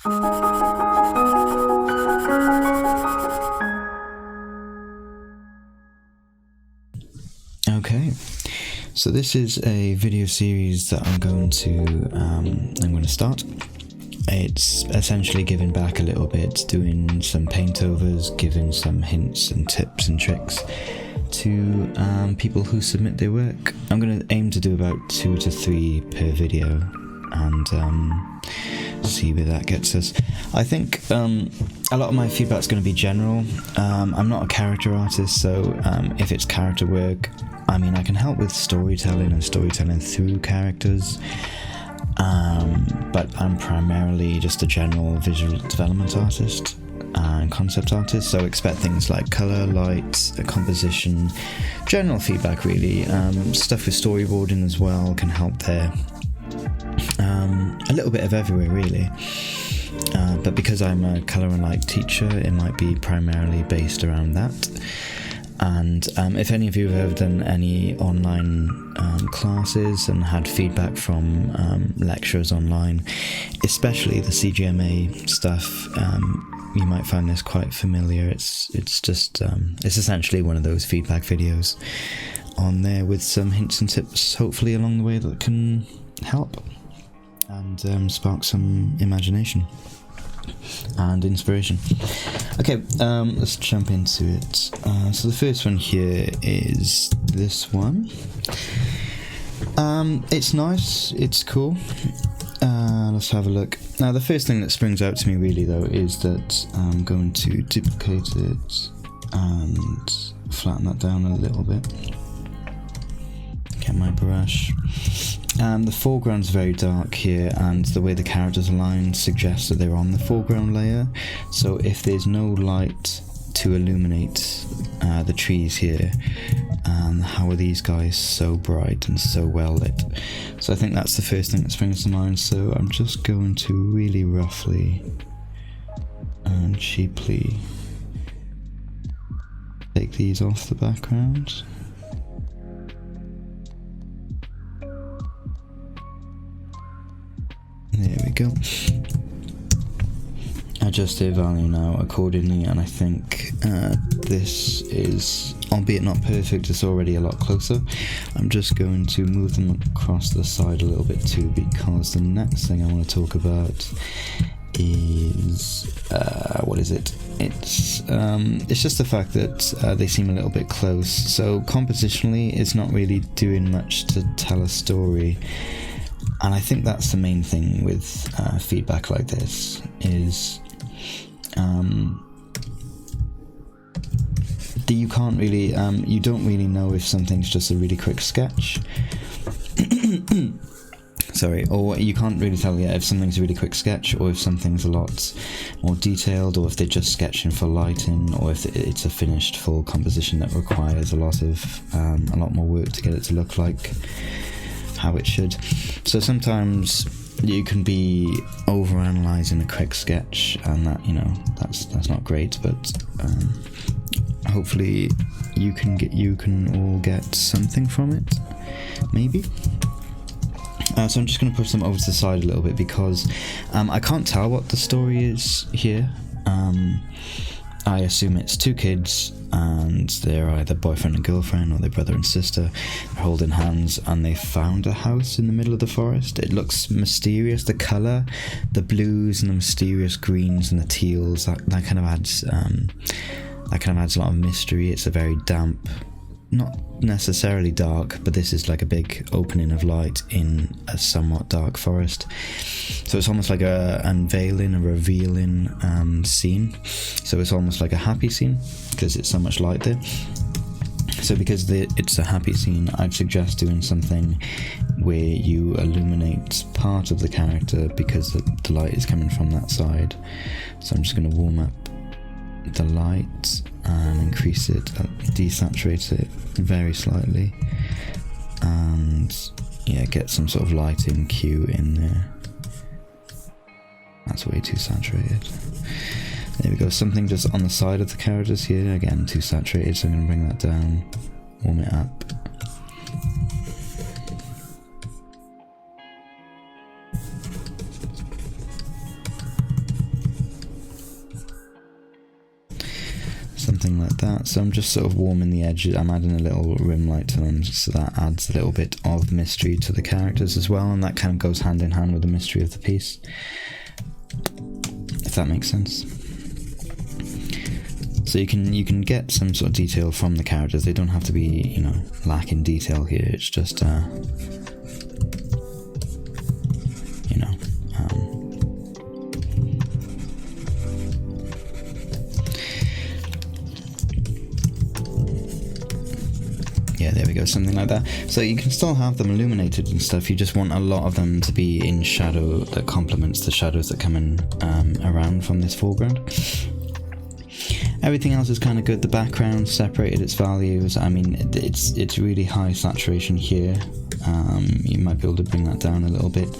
Okay, so this is a video series that I'm going to start. It's essentially giving back a little bit, doing some paintovers, giving some hints and tips and tricks to people who submit their work. I'm going to aim to do about 2 to 3 per video and see where that gets us. I think a lot of my feedback's going to be general. I'm not a character artist, so if it's character work, I mean, I can help with storytelling and storytelling through characters, but I'm primarily just a general visual development artist and concept artist, so expect things like colour, light, composition, general feedback really. Stuff with storyboarding as well can help there. A little bit of everywhere really, but because I'm a colour and light teacher, it might be primarily based around that. And if any of you have ever done any online classes and had feedback from lecturers online, especially the CGMA stuff, you might find this quite familiar. It's essentially one of those feedback videos on there with some hints and tips, hopefully along the way, that can help and spark some imagination and inspiration. Okay, let's jump into it. So the first one here is this one. It's nice, it's cool. Let's have a look. Now the first thing that springs out to me really though is that I'm going to duplicate it and flatten that down a little bit. Get my brush. The foreground's very dark here, and the way the characters are aligned suggests that they're on the foreground layer. So if there's no light to illuminate the trees here, how are these guys so bright and so well lit? So I think that's the first thing that springs to mind. So I'm just going to really roughly and cheaply take these off the background. There we go. Adjust their value now accordingly, and I think this is, albeit not perfect, it's already a lot closer. I'm just going to move them across the side a little bit too, because the next thing I want to talk about is what is it? It's just the fact that they seem a little bit close. So compositionally, it's not really doing much to tell a story. And I think that's the main thing with feedback like this, is that you can't really, you don't really know if something's just a really quick sketch. Sorry, or you can't really tell yet if something's a really quick sketch, or if something's a lot more detailed, or if they're just sketching for lighting, or if it's a finished full composition that requires a lot more work to get it to look like how it should. So sometimes you can be overanalyzing a quick sketch, and that, you know, that's not great, but hopefully you can all get something from it, maybe. So I'm just going to push them over to the side a little bit, because I can't tell what the story is here. I assume it's 2 kids, and they're either boyfriend and girlfriend, or they're brother and sister. They're holding hands, and they found a house in the middle of the forest. It looks mysterious. The colour, the blues and the mysterious greens and the teals, that kind of adds a lot of mystery. It's a very damp, not necessarily dark, but this is like a big opening of light in a somewhat dark forest. So it's almost like a unveiling, a revealing scene. So it's almost like a happy scene, because it's so much light there. So because it's a happy scene, I'd suggest doing something where you illuminate part of the character, because the light is coming from that side. So I'm just going to warm up the light and increase it, desaturate it very slightly, and yeah, get some sort of lighting cue in there. That's way too saturated. There we go, something just on the side of the characters here, again too saturated, so I'm going to bring that down, warm it up. something like that. So I'm just sort of warming the edges. I'm adding a little rim light to them, so that adds a little bit of mystery to the characters as well, and that kind of goes hand in hand with the mystery of the piece, if that makes sense. So you can get some sort of detail from the characters. They don't have to be, you know, lacking detail here. It's just you know, yeah, there we go, something like that. So you can still have them illuminated and stuff. You just want a lot of them to be in shadow that complements the shadows that come in around from this foreground. Everything else is kind of good. The background separated its values. I mean, it's really high saturation here. You might be able to bring that down a little bit.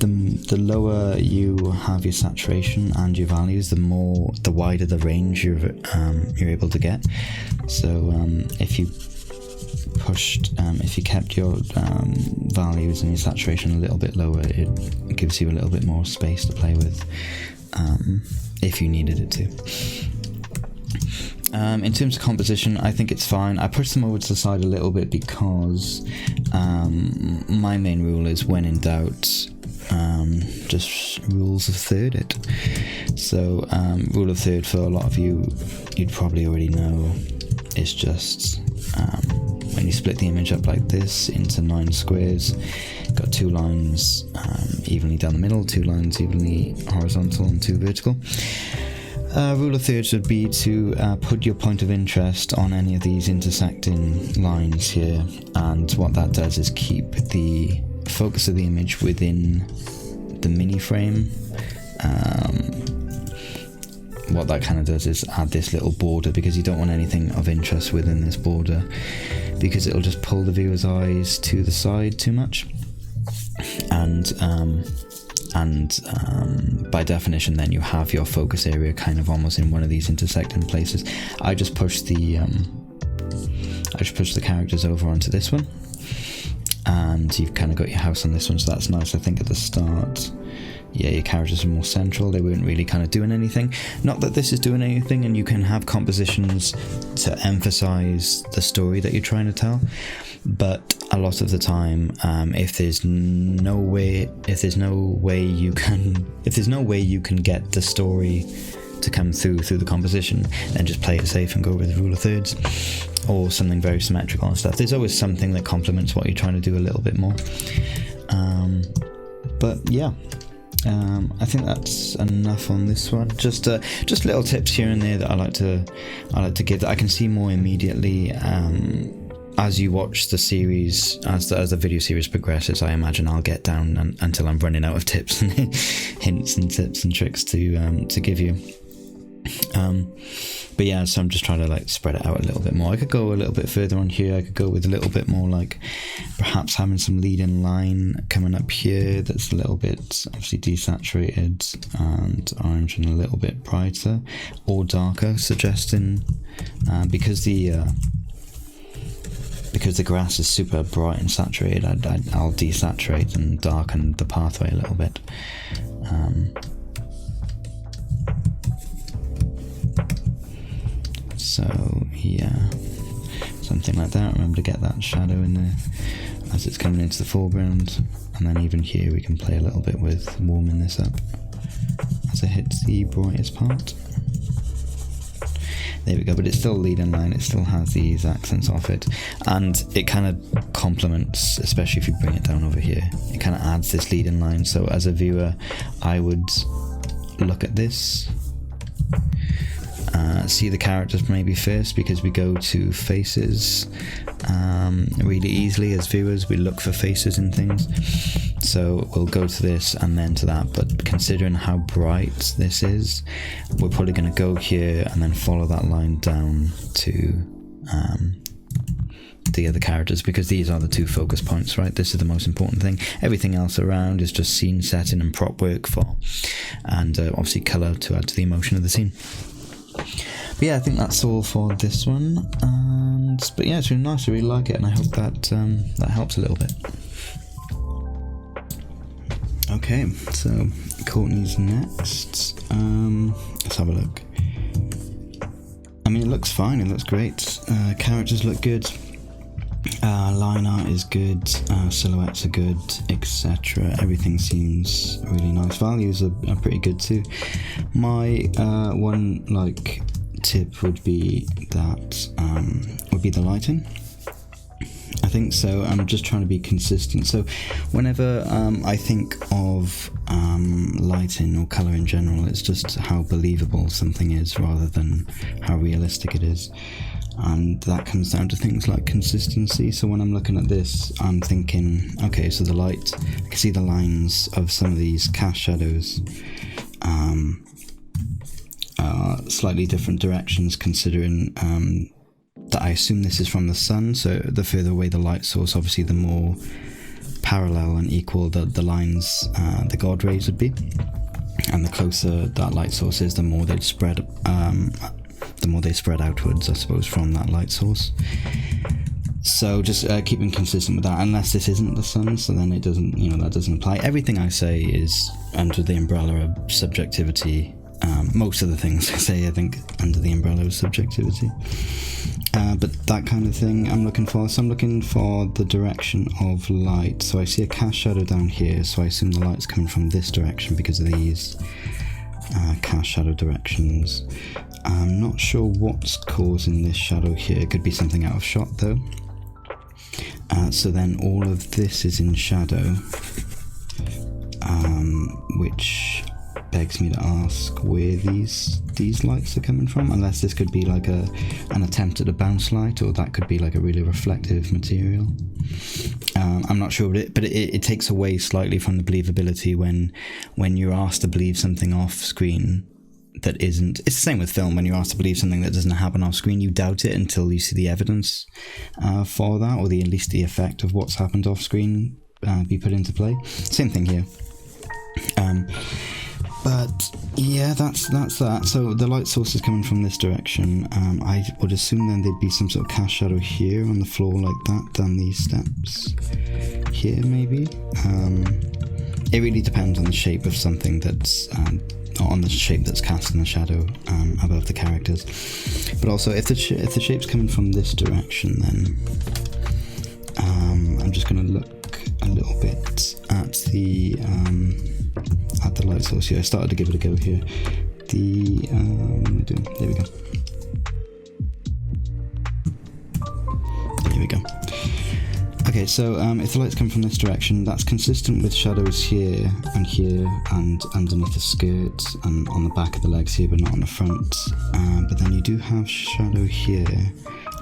The lower you have your saturation and your values, the wider the range you're able to get. So if you kept your values and your saturation a little bit lower, it gives you a little bit more space to play with, if you needed it to. In terms of composition, I think it's fine. I pushed them over to the side a little bit because my main rule is, when in doubt, just rules of third it. So rule of third, for a lot of you, you'd probably already know, is just when you split the image up like this into 9 squares, got 2 lines evenly down the middle, 2 lines evenly horizontal and 2 vertical. Rule of thirds would be to put your point of interest on any of these intersecting lines here, and what that does is keep the focus of the image within the mini frame. What that kind of does is add this little border, because you don't want anything of interest within this border, because it'll just pull the viewer's eyes to the side too much, and by definition then you have your focus area kind of almost in one of these intersecting places. I just push the characters over onto this one, and you've kind of got your house on this one, so that's nice. I think at the start, yeah, your characters are more central. They weren't really kind of doing anything. Not that this is doing anything, and you can have compositions to emphasize the story that you're trying to tell, but a lot of the time, if there's no way you can get the story to come through the composition, then just play it safe and go with the rule of thirds, or something very symmetrical and stuff. There's always something that complements what you're trying to do a little bit more. But yeah, I think that's enough on this one. Just little tips here and there that I like to give, that I can see more immediately as you watch the series, as the video series progresses. I imagine I'll get down until I'm running out of tips and hints and tips and tricks to give you. But yeah, so I'm just trying to like spread it out a little bit more. I could go a little bit further on here. I could go with a little bit more, like perhaps having some leading line coming up here that's a little bit obviously desaturated and orange and a little bit brighter or darker, suggesting because the grass is super bright and saturated, I'll desaturate and darken the pathway a little bit. So yeah, something like that. Remember to get that shadow in there as it's coming into the foreground, and then even here we can play a little bit with warming this up as it hits the brightest part. There we go, but it's still leading line, it still has these accents off it, and it kind of complements, especially if you bring it down over here, it kind of adds this leading line. So as a viewer, I would look at this, see the characters maybe first, because we go to faces really easily as viewers. We look for faces in things, so we'll go to this and then to that, but considering how bright this is, we're probably going to go here and then follow that line down to the other characters, because these are the 2 focus points, right? This is the most important thing. Everything else around is just scene setting and prop work and obviously colour to add to the emotion of the scene. But yeah, I think that's all for this one. But yeah, it's really nice. I really like it, and I hope that that helps a little bit. Okay, so Courtney's next. Let's have a look. I mean, it looks fine, it looks great. Characters look good. Line art is good, silhouettes are good, etc. Everything seems really nice. Values are pretty good too. My one like tip would be that would be the lighting. I think so. I'm just trying to be consistent. So whenever I think of lighting or colour in general, it's just how believable something is rather than how realistic it is. And that comes down to things like consistency. So when I'm looking at this, I'm thinking, okay, so the light, I can see the lines of some of these cast shadows slightly different directions, considering that I assume this is from the sun. So the further away the light source, obviously the more parallel and equal the lines, the God rays would be. And the closer that light source is, the more they'd spread outwards, I suppose, from that light source. So just keeping consistent with that, unless this isn't the sun, so then it doesn't, that doesn't apply. Everything I say is under the umbrella of subjectivity. Most of the things I say, I think, under the umbrella of subjectivity. But that kind of thing I'm looking for. So I'm looking for the direction of light. So I see a cast shadow down here, so I assume the light's coming from this direction because of these cast shadow directions. I'm not sure what's causing this shadow here. It could be something out of shot though. So then all of this is in shadow, which begs me to ask where these lights are coming from, unless this could be like an attempt at a bounce light, or that could be like a really reflective material. I'm not sure, but it takes away slightly from the believability when you're asked to believe something off screen that isn't. It's the same with film. When you're asked to believe something that doesn't happen off screen, you doubt it until you see the evidence for that, or at least the effect of what's happened off screen be put into play. Same thing here. But yeah, that's that. So the light source is coming from this direction. I would assume then there'd be some sort of cast shadow here on the floor like that, down these steps here maybe. It really depends on the shape of something that's on the shape that's cast in the shadow above the characters. But also if the shape's coming from this direction, then I'm just going to look a little bit at the light source here. I started to give it a go here. There we go. Here we go. Okay, so if the lights come from this direction, that's consistent with shadows here and underneath the skirt and on the back of the legs here, but not on the front. But then you do have shadow here,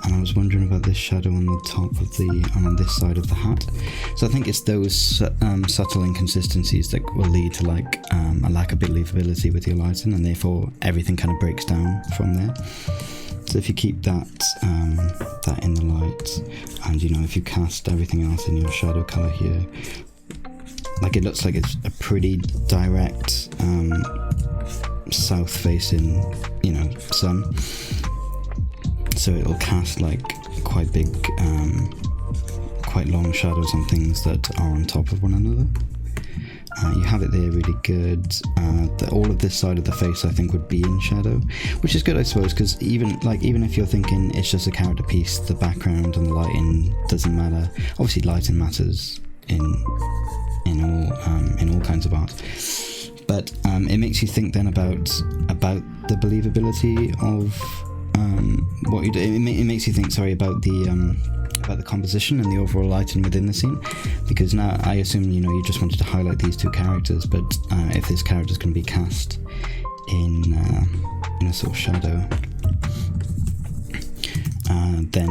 and I was wondering about this shadow on the top of on this side of the hat. So I think it's those subtle inconsistencies that will lead to like a lack of believability with your lighting, and therefore everything kind of breaks down from there. So if you keep that in the light, and if you cast everything else in your shadow color here, like it looks like it's a pretty direct south facing sun, so it'll cast like quite big quite long shadows on things that are on top of one another. You have it there really good. All of this side of the face I think would be in shadow, which is good, I suppose, because even if you're thinking it's just a character piece, the background and the lighting doesn't matter. Obviously lighting matters in all kinds of art, but it makes you think then about the believability of what you do. It makes you think, about the composition and the overall lighting within the scene, because now I assume you just wanted to highlight these two characters, but if this character's going to be cast in a sort of shadow, then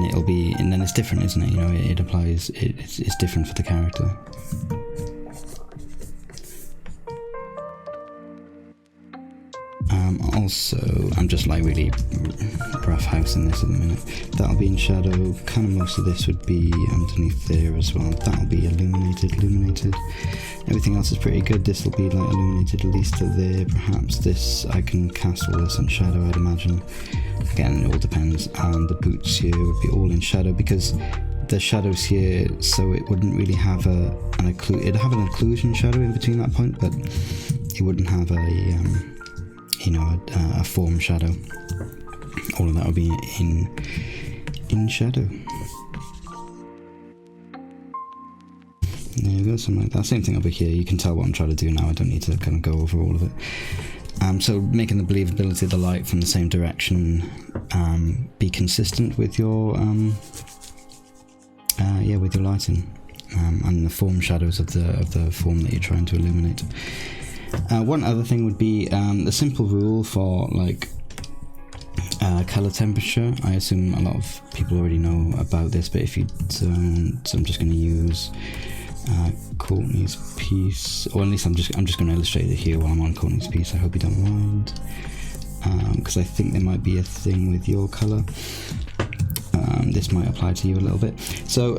it's different, isn't it? It applies. It's different for the character. Also, I'm just like really rough housing this at the minute. That'll be in shadow. Kind of most of this would be underneath there as well. That'll be illuminated. Everything else is pretty good. This will be like illuminated at least to there. Perhaps this, I can cast all this in shadow, I'd imagine. Again, it all depends. And the boots here would be all in shadow because the shadows here, so it wouldn't really have it'd have an occlusion shadow in between that point, but it wouldn't have a form shadow all of that will be in shadow. There you go, something like that. Same thing over here. You can tell what I'm trying to do now. I don't need to kind of go over all of it. So making the believability of the light from the same direction be consistent with your with your lighting and the form shadows of the form that you're trying to illuminate. One other thing would be the simple rule for like color temperature. I assume a lot of people already know about this, but if you don't, so I'm just going to use Courtney's piece, or at least I'm just going to illustrate it here while I'm on Courtney's piece. I hope you don't mind, because I think there might be a thing with your color. This might apply to you a little bit. So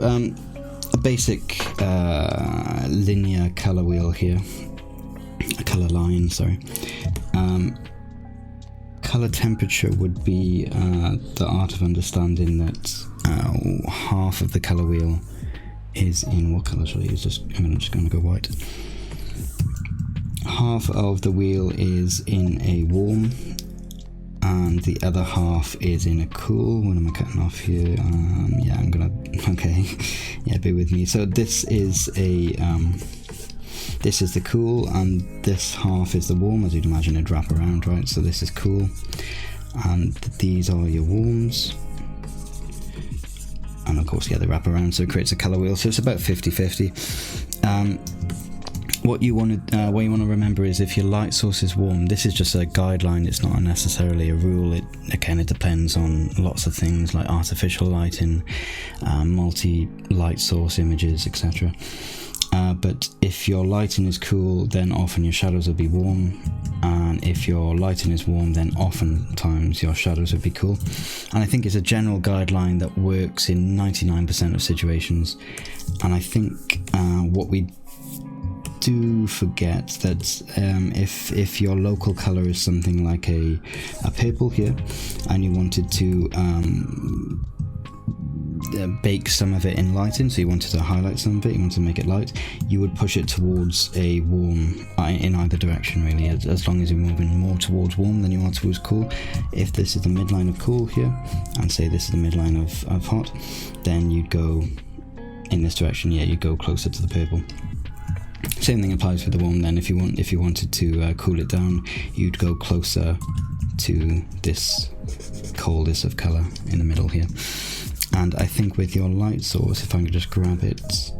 a basic linear color wheel here, a color line, sorry. Color temperature would be the art of understanding that half of the color wheel is in, what color shall I use? I'm just going to go white. Half of the wheel is in a warm, and the other half is in a cool. What am I cutting off here? Yeah, I'm gonna. Okay, yeah, bear with me. So this is a this is the cool, and this half is the warm, as you'd imagine it'd wrap around, right? So this is cool, and these are your warms. And of course, yeah, they wrap around, so it creates a color wheel. So it's about 50-50. What you want to remember is if your light source is warm, this is just a guideline. It's not necessarily a rule. It depends on lots of things like artificial lighting, multi-light source images, etc. But if your lighting is cool, then often your shadows will be warm, and if your lighting is warm, then oftentimes your shadows will be cool. And I think it's a general guideline that works in 99% of situations. And I think what we do forget that if your local color is something like a purple here, and you wanted to bake some of it in lighting, so you wanted to highlight some of it, you wanted to make it light, you would push it towards a warm in either direction, really, as long as you're moving more towards warm than you are towards cool. If this is the midline of cool here, and say this is the midline of hot, then you'd go in this direction. Yeah, you'd go closer to the purple. Same thing applies for the warm then. If you wanted to cool it down, you'd go closer to this coldest of color in the middle here. And I think with your light source, if I can just grab it,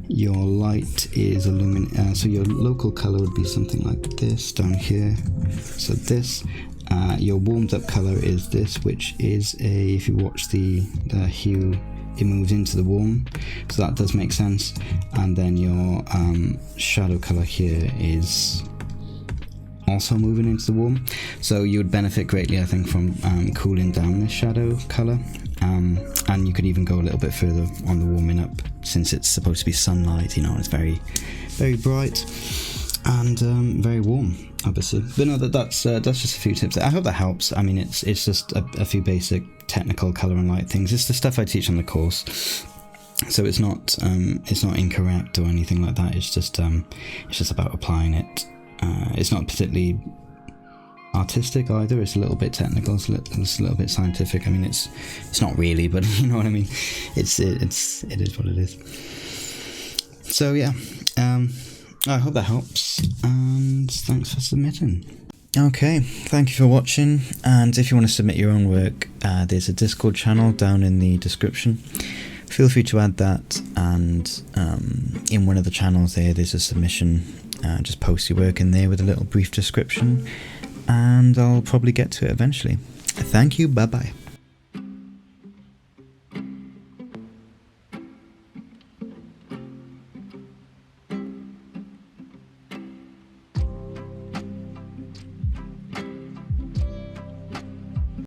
your light is so your local color would be something like this down here. So this, your warmed up color is this, which is if you watch the hue, it moves into the warm, so that does make sense. And then your shadow color here is also moving into the warm, so you would benefit greatly, I think, from cooling down this shadow color. And you could even go a little bit further on the warming up, since it's supposed to be sunlight, it's very, very bright and very warm, obviously. But no, that's just a few tips. I hope that helps. I mean, it's just a few basic technical color and light things. It's the stuff I teach on the course, so it's not incorrect or anything like that. It's just about applying it. It's not particularly artistic either. It's a little bit technical. It's a little bit scientific. I mean, it's not really, but you know what I mean. It is what it is. So yeah, I hope that helps, and thanks for submitting. Okay, thank you for watching, and if you want to submit your own work, there's a Discord channel down in the description. Feel free to add that, and in one of the channels there's a submission. Just post your work in there with a little brief description, and I'll probably get to it eventually. Thank you, bye bye.